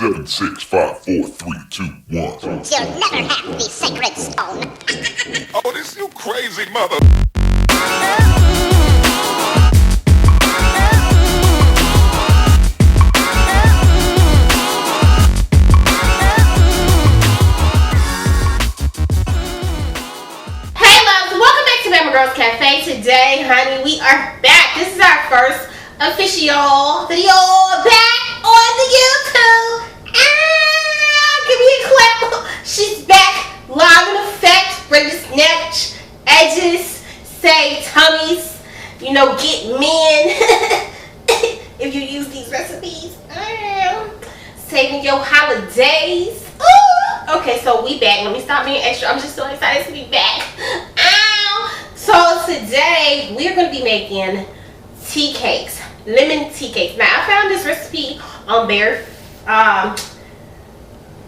7, 6, 5, 4, 3, 2, 1. You'll never have the sacred stone. Oh, this you crazy mother. Girls Cafe. Today, honey, we are back. This is our first official video back on the YouTube. Give me a clap. She's back, live in effect, ready to snatch edges, save tummies, you know, get men. If you use these recipes, saving your holidays. Ooh. Okay, so we back. Let me stop being extra. I'm just so excited to be back. So today we're going to be making tea cakes, lemon tea cakes. Now I found this recipe on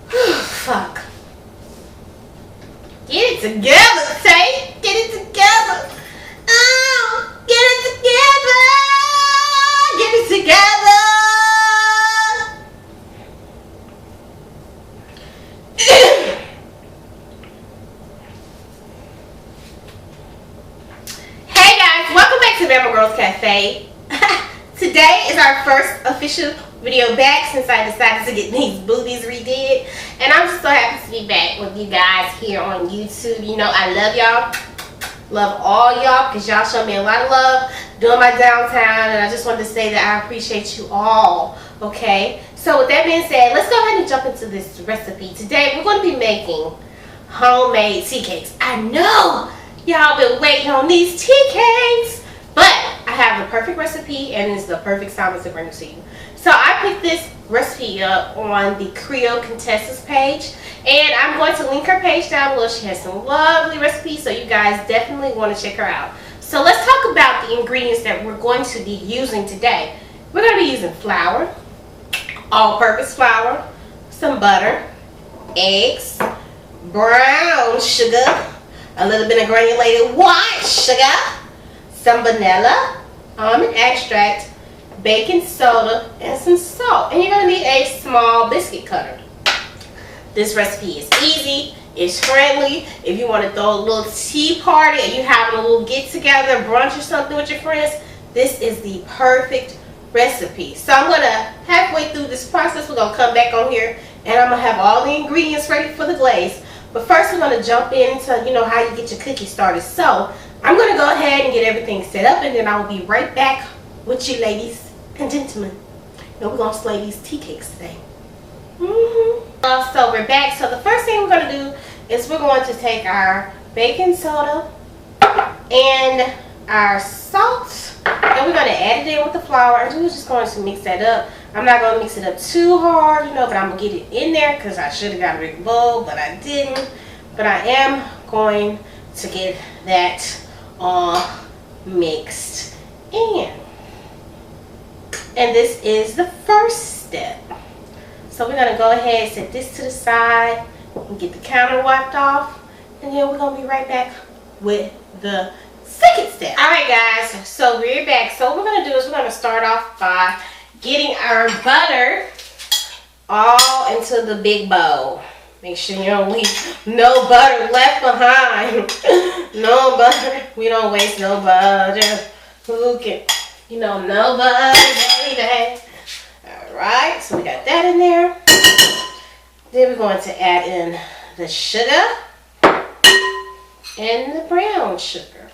fuck. Get it together, Tay. Get it together. Get it together. Get it together. Bama Girls Cafe. Today is our first official video back since I decided to get these boobies redid, and I'm just so happy to be back with you guys here on YouTube. You know I love y'all, love all y'all, because y'all show me a lot of love during my downtime, and I just wanted to say that I appreciate you all. Okay, so with that being said, let's go ahead and jump into this recipe. Today we're going to be making homemade tea cakes. I know y'all been waiting on these tea cakes, but I have the perfect recipe and it's the perfect time to bring it to you. So I picked this recipe up on the Creole Contestants page, and I'm going to link her page down below. She has some lovely recipes, so you guys definitely want to check her out. So let's talk about the ingredients that we're going to be using today. We're going to be using flour, all-purpose flour, some butter, eggs, brown sugar, a little bit of granulated white sugar, some vanilla, almond extract, baking soda, and some salt. And you're going to need a small biscuit cutter. This recipe is easy, it's friendly. If you want to throw a little tea party or you having a little get together, brunch or something with your friends, this is the perfect recipe. So I'm going to, halfway through this process, we're going to come back on here and I'm going to have all the ingredients ready for the glaze. But first we're going to jump into, you know, how you get your cookies started. So I'm going to go ahead and get everything set up, and then I will be right back with you ladies and gentlemen. And we're going to slay these tea cakes today. So we're back. So the first thing we're going to do is we're going to take our baking soda and our salt, and we're going to add it in with the flour, and we're just going to mix that up. I'm not going to mix it up too hard, you know, but I'm going to get it in there because I should have got a big bowl, but I didn't. But I am going to get that all mixed in. And this is the first step. So we're going to go ahead and set this to the side and get the counter wiped off, and then we're going to be right back with the second step. Alright guys, so we're back. So what we're going to do is we're going to start off by getting our butter all into the big bowl. Make sure you don't leave no butter left behind. No butter. We don't waste no butter. Who can, you know, no butter, baby. Alright, so we got that in there. Then we're going to add in the sugar and the brown sugar.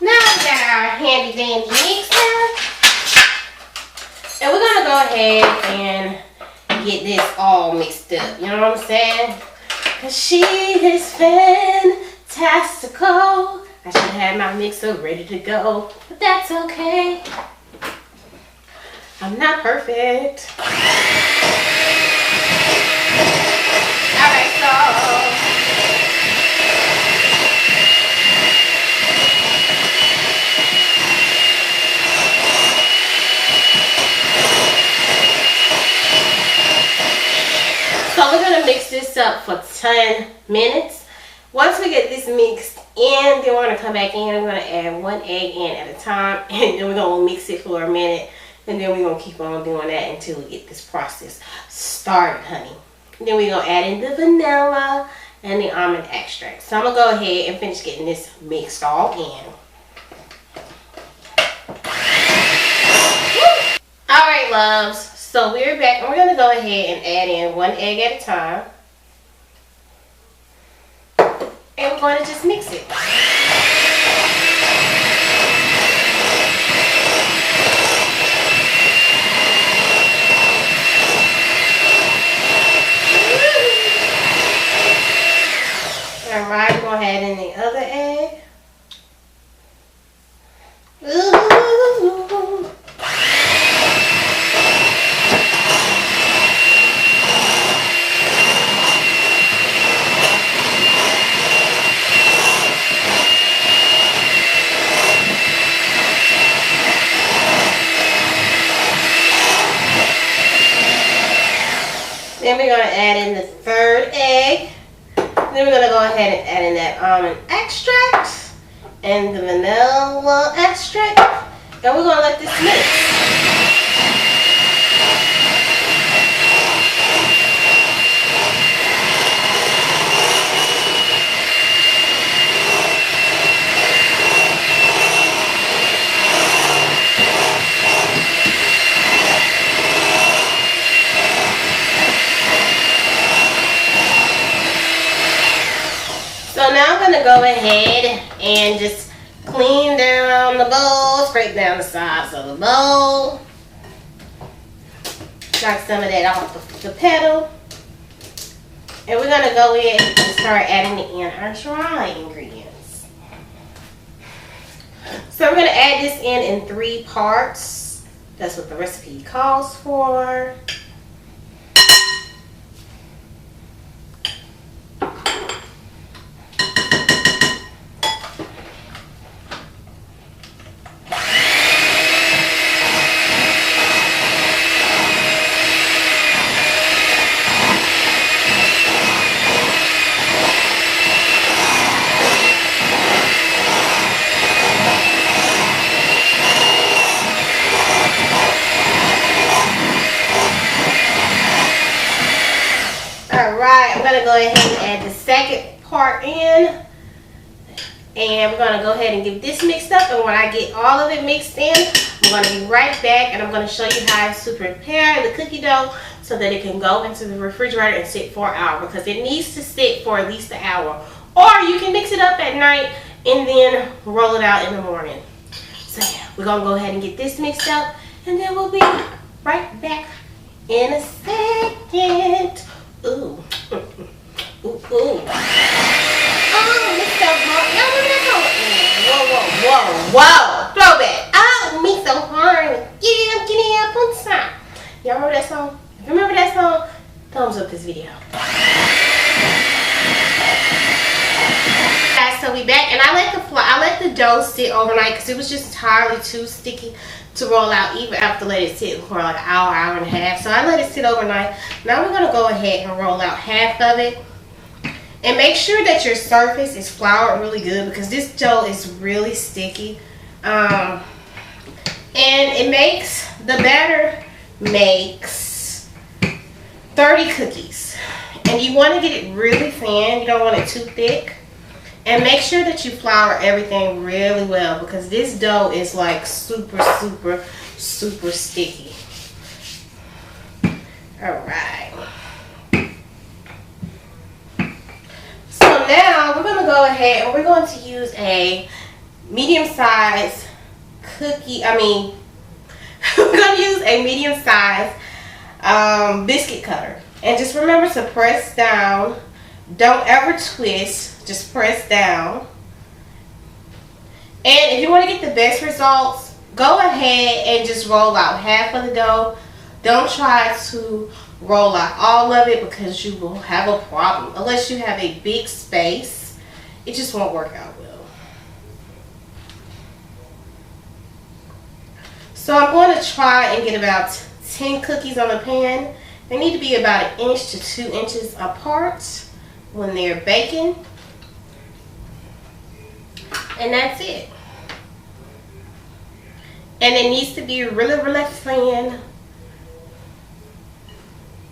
Now we got our handy dandy mixer. And we're going to go ahead and get this all mixed up, you know what I'm saying? Cause she is fantastical. I should have my mixer ready to go, but that's okay. I'm not perfect. Alright, so we're going to mix this up for 10 minutes. Once we get this mixed in, then we're going to come back in and we're going to add one egg in at a time, and then we're going to mix it for a minute And then we're going to keep on doing that until we get this process started, honey. And then we're going to add in the vanilla and the almond extract. So I'm going to go ahead and finish getting this mixed all in. Alright, loves. So we're back and we're going to go ahead and add in 1 egg at a time. And we're going to just mix it. Alright, we're going to add in the other egg. Ooh. Then we're going to add in the 3rd egg. Then we're going to go ahead and add in that almond extract and the vanilla extract. And we're going to let this mix. So now I'm going to go ahead and just clean down the bowl, scrape down the sides of the bowl. Knock some of that off the pedal. And we're going to go in and start adding in our dry ingredients. So we're going to add this in 3 parts. That's what the recipe calls for. I'm going to go ahead and add the 2nd part in. And we're going to go ahead and get this mixed up. And when I get all of it mixed in, I'm going to be right back. And I'm going to show you how to prepare the cookie dough so that it can go into the refrigerator and sit for an hour. Because it needs to sit for at least an hour. Or you can mix it up at night and then roll it out in the morning. So yeah, we're going to go ahead and get this mixed up. And then we'll be right back in a second. Ooh. Ooh, ooh. Oh, it's so hard. Y'all remember that song? Whoa, whoa, whoa, whoa. Throwback. Oh, me so hard. Get up on time. Y'all remember that song? If you remember that song, thumbs up this video. Guys, so we back, and I let the dough sit overnight because it was just entirely too sticky to roll out, even after let it sit for like an hour, hour and a half. So I let it sit overnight. Now we're going to go ahead and roll out half of it. And make sure that your surface is floured really good because this dough is really sticky. And the batter makes 30 cookies. And you want to get it really thin. You don't want it too thick. And make sure that you flour everything really well because this dough is like super, super, super sticky. Alright. So now we're going to go ahead and we're going to use a medium-sized cookie. We're going to use a medium-sized biscuit cutter. And just remember to press down. Don't ever twist. Just press down. And if you want to get the best results, go ahead and just roll out half of the dough. Don't try to roll out all of it because you will have a problem. Unless you have a big space, it just won't work out well. So I'm going to try and get about 10 cookies on the pan. They need to be about 1 inch to 2 inches apart when they're baking. And that's it. And it needs to be really, really thin.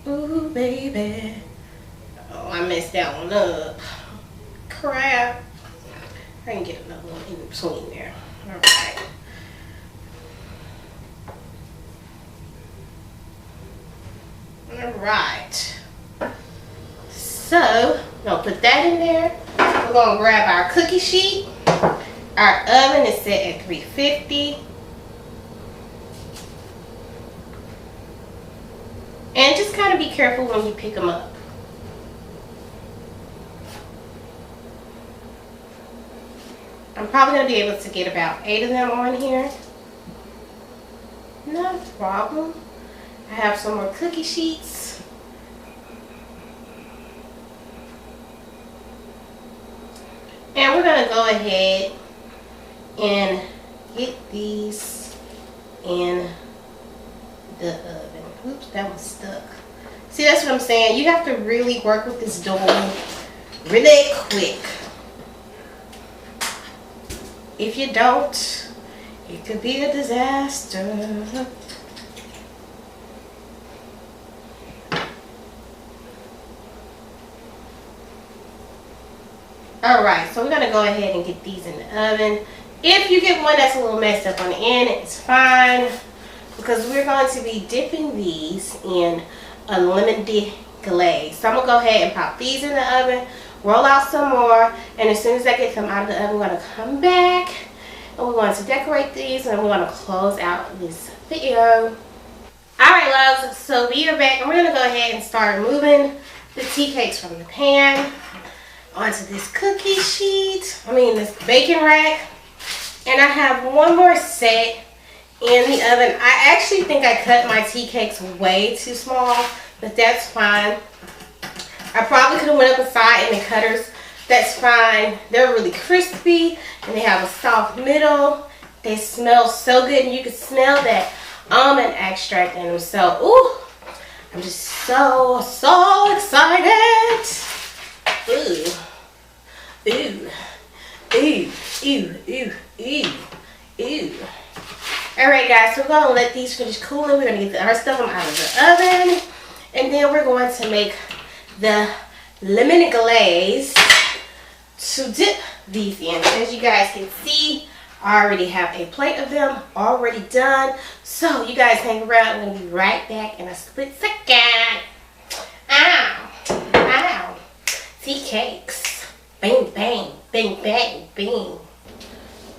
Ooh, baby. Oh, I messed that one up. Crap. I can get another one in between there. Alright. Alright. So, we're going to put that in there. We're going to grab our cookie sheet. Our oven is set at 350. And just kind of be careful when you pick them up. I'm probably going to be able to get about 8 of them on here. No problem. I have some more cookie sheets. And we're going to go ahead and get these in the oven. Oops, that one's stuck. See, that's what I'm saying. You have to really work with this dough really quick. If you don't, it could be a disaster. Alright, so we're going to go ahead and get these in the oven. If you get one that's a little messed up on the end, it's fine. Because we're going to be dipping these in a lemon glaze. So I'm going to go ahead and pop these in the oven. Roll out some more. And as soon as I get them out of the oven, we're going to come back. And we're going to decorate these. And we're going to close out this video. Alright, loves. So we are back. And we're going to go ahead and start moving the tea cakes from the pan onto this cookie sheet. This baking rack. And I have one more set in the oven. I actually think I cut my tea cakes way too small, but that's fine. I probably could have went up inside in the cutters. That's fine. They're really crispy and they have a soft middle. They smell so good and you can smell that almond extract in them. So, ooh, I'm just so excited. Ooh. Ooh. Ooh. Ooh. Ooh. Ooh. Ooh. Alright guys, so we're going to let these finish cooling. We're going to get the rest of them out of the oven. And then we're going to make the lemon glaze to dip these in. As you guys can see, I already have a plate of them already done. So you guys hang around. I'm going to be right back in a split second. Ow. Ow. Tea cakes. Bang, bang, bang, bang, bang.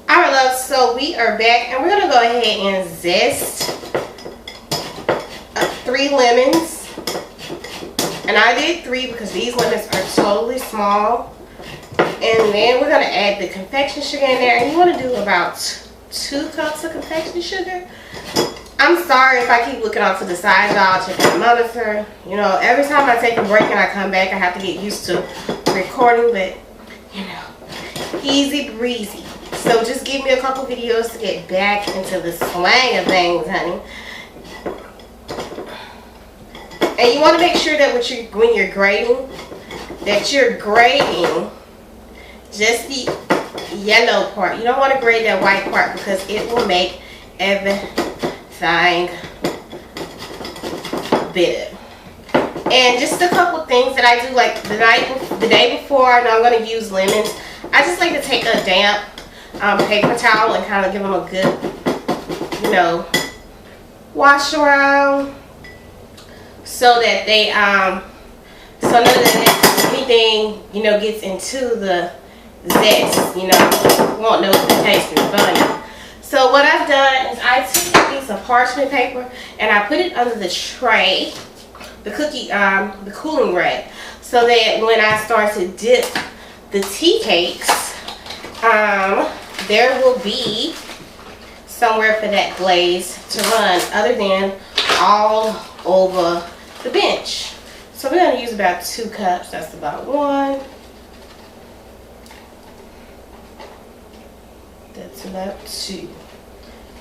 Alright, love, so we are back and we're going to go ahead and zest 3 lemons. And I did 3 because these lemons are totally small. And then we're going to add the confection sugar in there. And you want to do about 2 cups of confection sugar. I'm sorry if I keep looking off to the side, y'all. Check out the monitor. You know, every time I take a break and I come back, I have to get used to recording. But, you know, easy breezy. So just give me a couple videos to get back into the swang of things, honey. And you want to make sure that when you're grating, that you're grating just the yellow part. You don't want to grate that white part because it will make everything bitter. And just a couple things that I do, like the day before, I know I'm going to use lemons. I just like to take a damp paper towel and kind of give them a good, you know, wash around so that they so none of anything, you know, gets into the zest. You know, you won't know if the taste is funny. So what I've done is I took a piece of parchment paper and I put it under the tray, the cooling rack, so that when I start to dip the tea cakes, there will be somewhere for that glaze to run other than all over the bench. So we're going to use about 2 cups. That's about 1. That's about 2.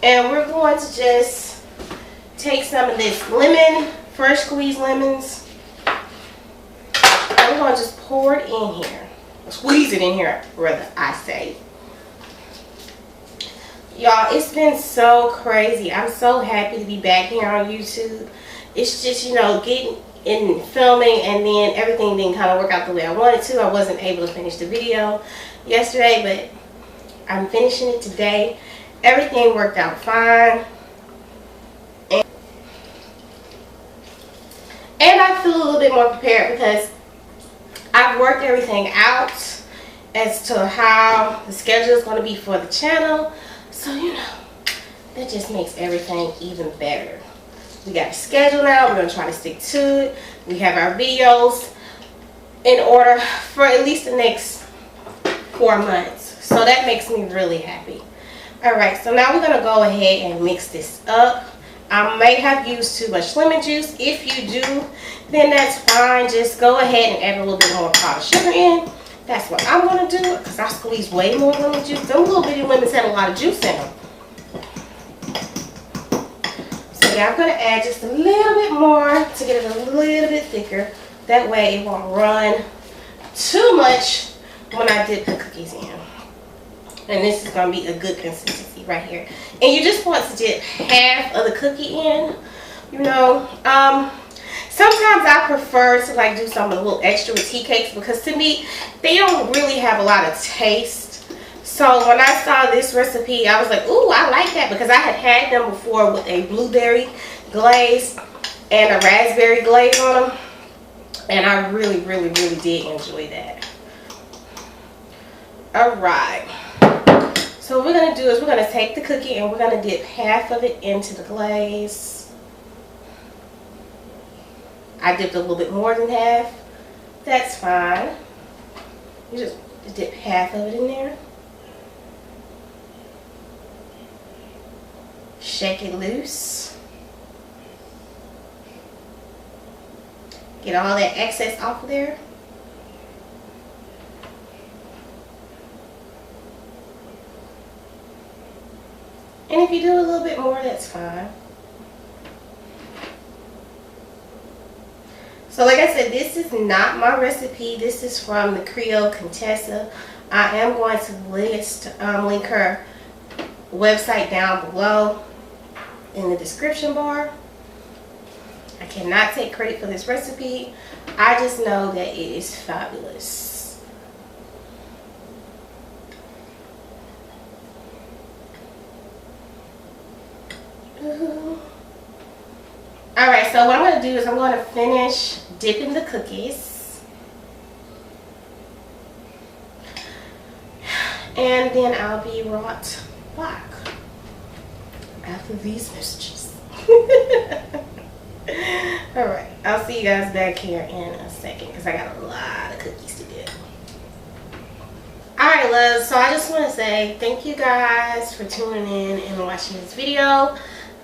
And we're going to just take some of this lemon, fresh squeezed lemons, and we're going to just pour it in here. Squeeze it in here, rather, I say. Y'all, it's been so crazy. I'm so happy to be back here on YouTube. It's just, you know, getting in filming, and then everything didn't kind of work out the way I wanted to. I wasn't able to finish the video yesterday, but I'm finishing it today. Everything worked out fine. And I feel a little bit more prepared because I've worked everything out as to how the schedule is going to be for the channel. So, you know, that just makes everything even better. We got a schedule now. We're going to try to stick to it. We have our videos in order for at least the next 4 months. So that makes me really happy. Alright, so now we're going to go ahead and mix this up. I may have used too much lemon juice. If you do, then that's fine. Just go ahead and add a little bit more powdered sugar in. That's what I'm going to do because I squeeze way more lemon juice. Them little bitty lemons had a lot of juice in them. So yeah, I'm going to add just a little bit more to get it a little bit thicker. That way it won't run too much when I dip the cookies in. And this is going to be a good consistency right here. And you just want to dip half of the cookie in. You know, sometimes I prefer to like do something a little extra with tea cakes because to me, they don't really have a lot of taste. So when I saw this recipe, I was like, ooh, I like that because I had them before with a blueberry glaze and a raspberry glaze on them. And I really, really, really did enjoy that. Alright. So what we're going to do is we're going to take the cookie and we're going to dip half of it into the glaze. I dipped a little bit more than half. That's fine. You just dip half of it in there. Shake it loose. Get all that excess off of there. And if you do a little bit more, that's fine. So like I said, this is not my recipe. This is from the Creole Contessa. I am going to link her website down below in the description bar. I cannot take credit for this recipe. I just know that it is fabulous. Alright, so what I'm going to do is I'm going to finish dipping the cookies. And then I'll be right back after these messages. Alright, I'll see you guys back here in a second because I got a lot of cookies to dip. Alright, loves, so I just want to say thank you guys for tuning in and watching this video.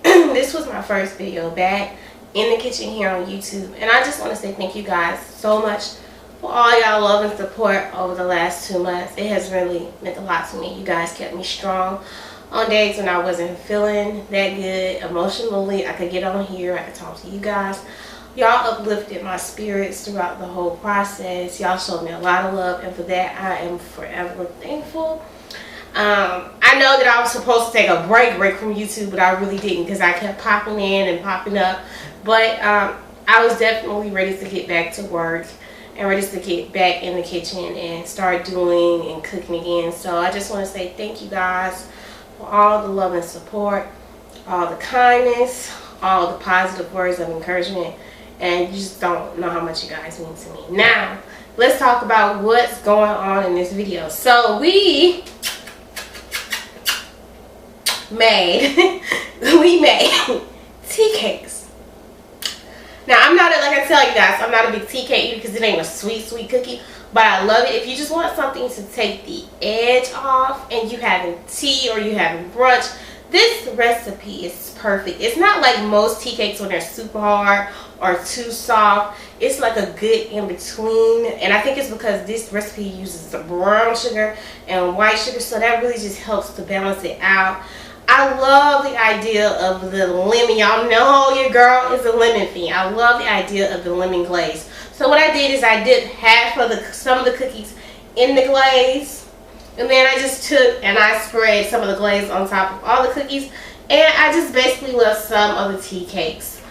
This was my first video back in the kitchen here on YouTube, and I just want to say thank you guys so much for all y'all love and support over the last 2 months. It has really meant a lot to me. You guys kept me strong on days when I wasn't feeling that good emotionally. I could get on here, I could talk to you guys. Y'all uplifted my spirits throughout the whole process. Y'all showed me a lot of love, and for that I am forever thankful. I know that I was supposed to take a break from YouTube, but I really didn't because I kept popping in and popping up. But I was definitely ready to get back to work and ready to get back in the kitchen and start doing and cooking again. So I just want to say thank you guys for all the love and support, all the kindness, all the positive words of encouragement, and you just don't know how much you guys mean to me. Now, let's talk about what's going on in this video. So we made tea cakes. Now I'm not, like I tell you guys, I'm not a big tea cake eater because it ain't a sweet cookie, but I love it. If you just want something to take the edge off and you having tea or you having brunch, this recipe is perfect. It's not like most tea cakes when they're super hard or too soft. It's like a good in between, and I think it's because this recipe uses the brown sugar and white sugar, so that really just helps to balance it out. I love the idea of the lemon. Y'all know your girl is a lemon fiend. I love the idea of the lemon glaze. So what I did is I dipped some of the cookies in the glaze, And then I just took and I sprayed some of the glaze on top of all the cookies. And I just basically left some of the tea cakes.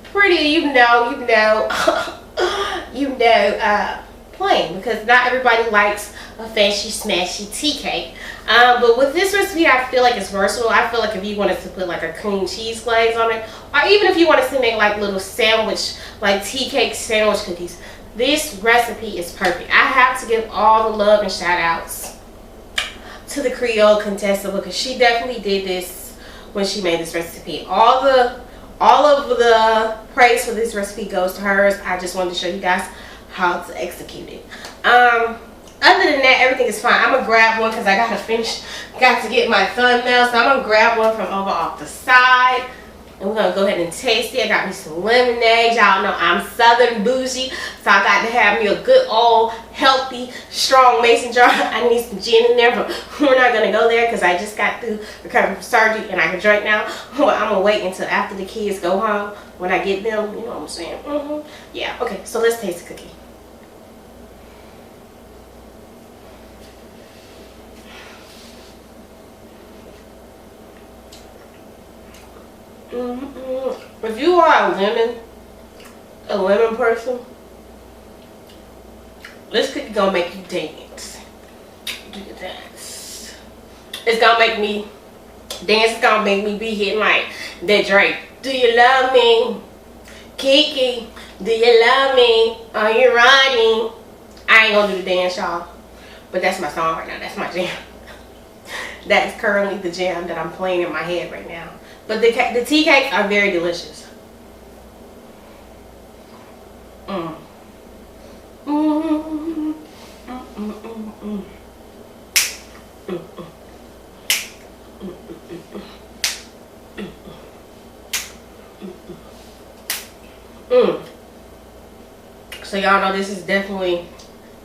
Pretty, plain. Because not everybody likes a fancy smashy tea cake. But with this recipe, I feel like it's versatile. I feel like if you wanted to put like a cream cheese glaze on it, or even if you wanted to make like little sandwich, like tea cake sandwich cookies, this recipe is perfect. I have to give all the love and shout outs to the Creole contestant because she definitely did this when she made this recipe. All of the praise for this recipe goes to hers. I just wanted to show you guys how to execute it. Other than that, everything is fine. I'm gonna grab one because I got to get my thumbnail, so I'm gonna grab one from over off the side. And we're gonna go ahead and taste it. I got me some lemonade. Y'all know I'm Southern bougie, so I got to have me a good old healthy strong mason jar. I need some gin in there, but we're not gonna go there because I just got through recovering from surgery and I can drink now. But I'm gonna wait until after the kids go home when I get them. You know what I'm saying? Yeah. Okay. So let's taste the cookie. If you are a lemon person, this cookie gonna make you dance. Do your dance. It's gonna make me dance. It's gonna make me be hitting like that Drake. Do you love me, Kiki? Do you love me? Are you riding? I ain't gonna do the dance, y'all, but that's my song right now. That's my jam. That is currently the jam that I'm playing in my head right now. But the tea cakes are very delicious. So y'all know this is definitely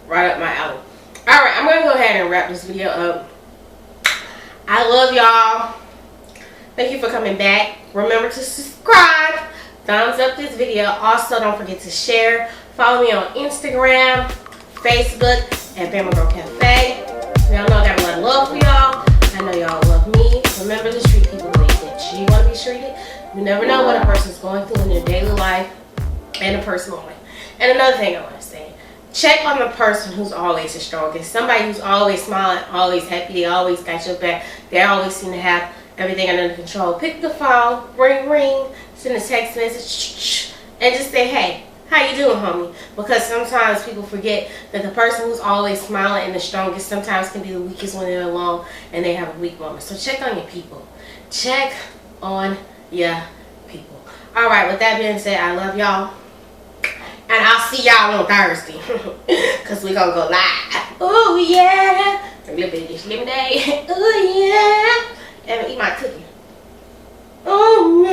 right up my alley. Alright, I'm gonna go ahead and wrap this video up. I love y'all. Thank you for coming back. Remember to subscribe. Thumbs up this video. Also, don't forget to share. Follow me on Instagram, Facebook, at Bama Girl Cafe. Y'all know I got a lot of love for y'all. I know y'all love me. Remember to treat people the way that you want to be treated. You never know what a person's going through in their daily life and a personal life. And another thing I want to say, check on the person who's always the strongest. Somebody who's always smiling, always happy, they always got your back. They always seem to have everything under control. Pick the phone, ring, send a text message, and just say, hey, how you doing, homie? Because sometimes people forget that the person who's always smiling and the strongest sometimes can be the weakest when they're alone and they have a weak moment. So check on your people. Check on your people. Alright, with that being said, I love y'all. And I'll see y'all on Thursday. Because we're going to go live. Oh, yeah. A little bit of this lemonade. Oh, yeah. And eat my cookie. Oh,